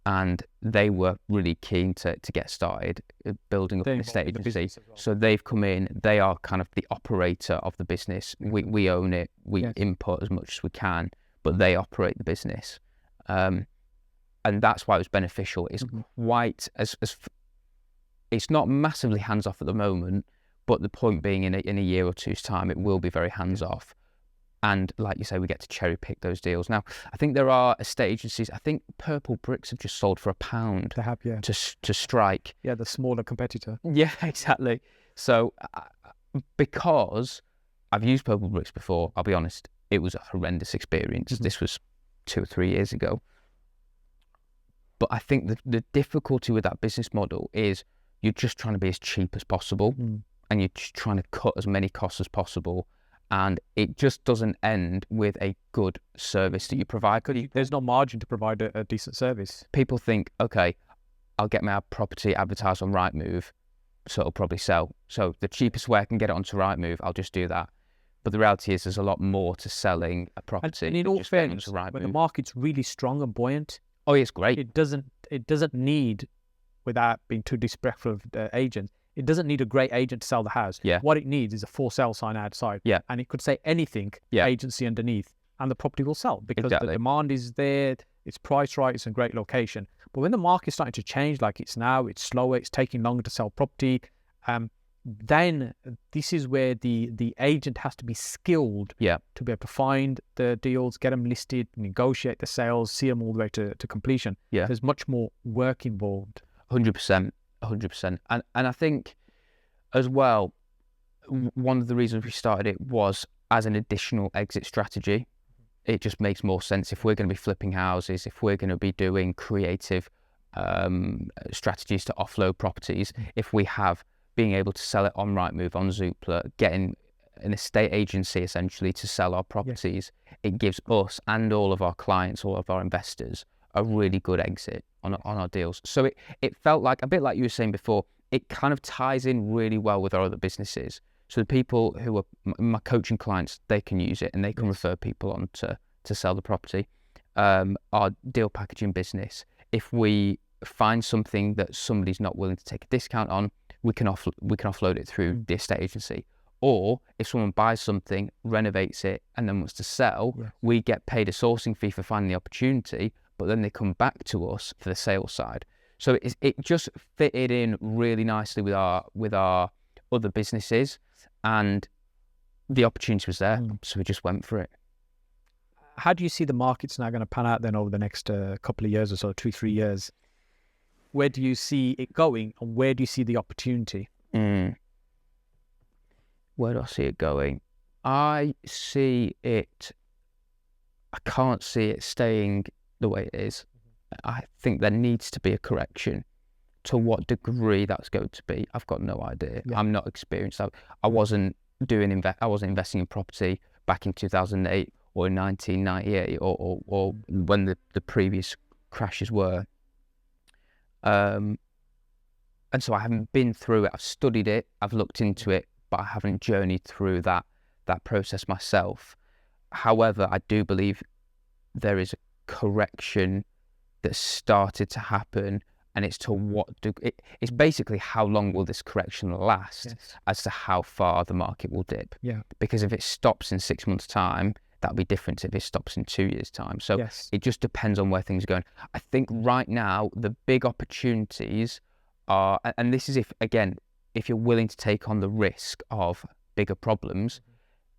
And they were really keen to get started building up an estate agency. Well. So they've come in, they are kind of the operator of the business. We own it, we input as much as we can, but they operate the business. And that's why it was beneficial. It's quite, it's not massively hands-off at the moment, but the point being in a year or two's time, it will be very hands-off. And like you say, we get to cherry pick those deals. Now, I think there are estate agencies. I think Purple Bricks have just sold for £1. They have, yeah. To Strike. Yeah, the smaller competitor. Yeah, exactly. So, because I've used Purple Bricks before, I'll be honest, it was a horrendous experience. This was 2 or 3 years ago. But I think the difficulty with that business model is you're just trying to be as cheap as possible, and you're just trying to cut as many costs as possible. And it just doesn't end with a good service that you provide. There's no margin to provide a decent service. People think, okay, I'll get my property advertised on Rightmove, so it'll probably sell. So the cheapest way I can get it onto Rightmove, I'll just do that. But the reality is there's a lot more to selling a property. And in all fairness, when the market's really strong and buoyant, it's great. It doesn't need, without being too disrespectful of the agent, it doesn't need a great agent to sell the house. Yeah. What it needs is a for sale sign outside. Yeah. And it could say anything, agency underneath, and the property will sell because the demand is there, it's priced right, it's in a great location. But when the market's starting to change like it's now, it's slower, it's taking longer to sell property, then this is where the agent has to be skilled to be able to find the deals, get them listed, negotiate the sales, see them all the way to completion. Yeah. There's much more work involved. 100%. 100%. And I think as well, one of the reasons we started it was as an additional exit strategy. It just makes more sense if we're going to be flipping houses, if we're going to be doing creative strategies to offload properties, if we have being able to sell it on Rightmove, on Zoopla, getting an estate agency essentially to sell our properties, it gives us and all of our clients, all of our investors, a really good exit on our deals. So it felt like, a bit like you were saying before, it kind of ties in really well with our other businesses. So the people who are my coaching clients, they can use it and they can refer people on to sell the property. Our deal packaging business, if we find something that somebody's not willing to take a discount on, we can offload it through the estate agency. Or if someone buys something, renovates it, and then wants to sell, we get paid a sourcing fee for finding the opportunity, but then they come back to us for the sales side. So it just fitted in really nicely with our other businesses, and the opportunity was there, so we just went for it. How do you see the markets now going to pan out then over the next couple of years or so, 2-3 years? Where do you see it going, and where do you see the opportunity? Where do I see it going? I can't see it staying the way it is. I think there needs to be a correction. To what degree that's going to be, I've got no idea. I'm not experienced. I wasn't investing in property back in 2008 or in 1998 or when the previous crashes were. And so I haven't been through it. I've studied it, I've looked into it, but I haven't journeyed through that process myself. However, I do believe there is a correction that started to happen, and it's to what it's basically how long will this correction last as to how far the market will dip. Because if it stops in 6 months' time, that'll be different if it stops in 2 years' time. So it just depends on where things are going. I think right now the big opportunities are, and this is if you're willing to take on the risk of bigger problems,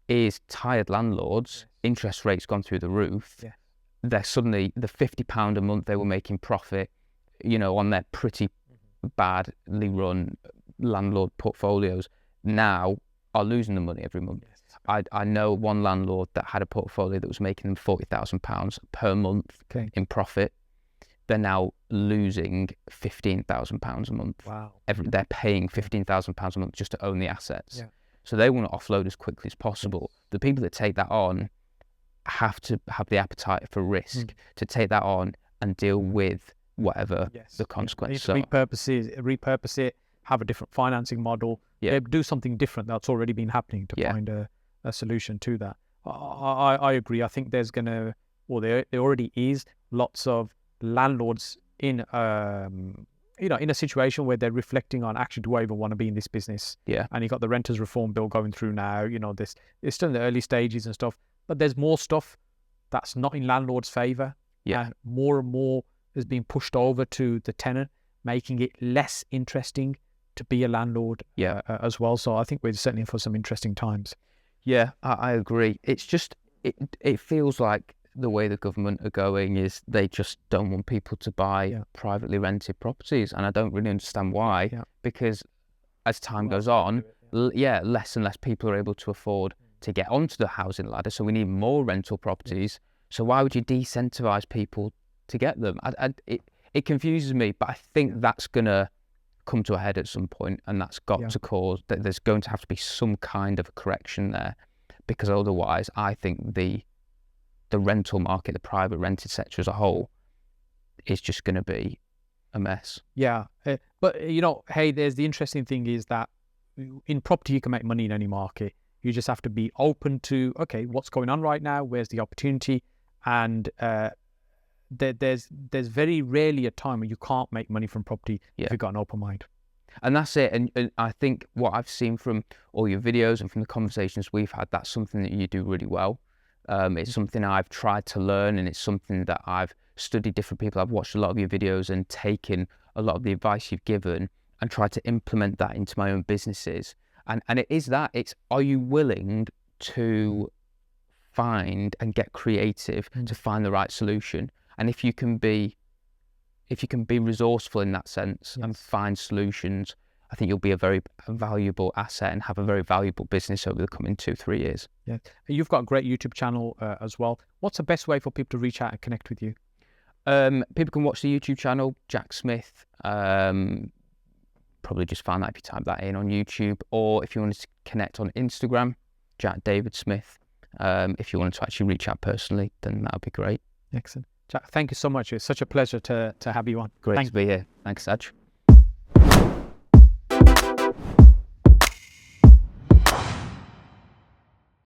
is tired landlords, interest rates gone through the roof. They're suddenly, the £50 a month they were making profit, on their pretty badly run landlord portfolios, now are losing the money every month. I know one landlord that had a portfolio that was making them £40,000 per month in profit. They're now losing £15,000 a month. Wow. They're paying £15,000 a month just to own the assets. Yeah. So they want to offload as quickly as possible. The people that take that on have to have the appetite for risk to take that on and deal with whatever the consequences are. Repurpose it, have a different financing model, do something different that's already been happening to find a solution to that. I agree. I think there's there already is lots of landlords in in a situation where they're reflecting on, actually, do I even want to be in this business? Yeah. And you got the renters reform bill going through now. It's still in the early stages and stuff, but there's more stuff that's not in landlord's favor. Yeah. More and more is being pushed over to the tenant, making it less interesting to be a landlord as well. So I think we're certainly in for some interesting times. Yeah, I agree. It's just, it feels like the way the government are going is they just don't want people to buy privately rented properties. And I don't really understand why, because as time goes on, less and less people are able to afford to get onto the housing ladder. So we need more rental properties. So why would you decentivize people to get them? It confuses me, but I think that's going to come to a head at some point, and that's got to cause that there's going to have to be some kind of a correction there, because otherwise I think the rental market, the private rented sector as a whole, is just going to be a mess. Yeah. But, hey, there's the interesting thing is that in property, you can make money in any market. You just have to be open to, okay, what's going on right now? Where's the opportunity? And there's very rarely a time when you can't make money from property if you've got an open mind. And that's it. And I think what I've seen from all your videos and from the conversations we've had, that's something that you do really well. It's something I've tried to learn, and it's something that I've studied different people. I've watched a lot of your videos and taken a lot of the advice you've given and tried to implement that into my own businesses. And it is that, it's, are you willing to find and get creative to find the right solution? And if you can be resourceful in that sense and find solutions, I think you'll be a very valuable asset and have a very valuable business over the coming 2-3 years. Yeah. You've got a great YouTube channel as well. What's the best way for people to reach out and connect with you? People can watch the YouTube channel, Jack Smith. Probably just find that if you type that in on YouTube, or if you want to connect on Instagram, Jack David Smith. If you want to actually reach out personally, then that would be great. Excellent. Jack, thank you so much. It's such a pleasure to have you on. Great to be here. Thanks, Saj.